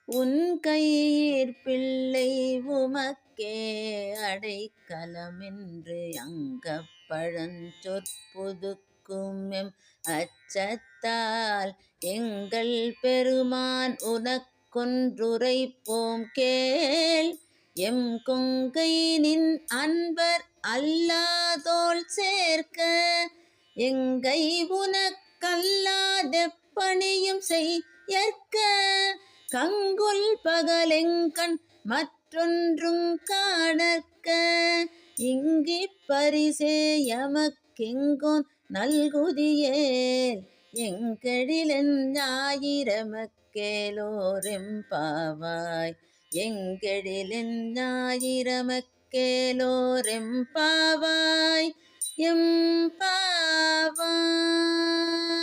உன் கையிற் பிள்ளை உமக்கே அடைக்கலமென்று அங்கப்பழஞ் சொற்புதுக்கும் அச்சத்தால் எங்கள் பெருமான் உனக்கொன்றுரைப்போம் கேள். எம் கொங்கை நின் அன்பர் அல்லாதோள் சேர்க்க எங்கை உனக்கல்லாதெப்பணியும் செய்யற்க. கங்குல் பகலெங்கண் மற்றொன்றும் காணற்க இங்கிப் பரிசே எமக்கெங்கோன் நல்குதியேல். எங்கெழிலென் ஞாயிறெமக்கேலோரெம்பாவாய் எங்கெழிலென் ஞாயிறெமக்கேலோரெம்பாவாய் எம்பாவாய்.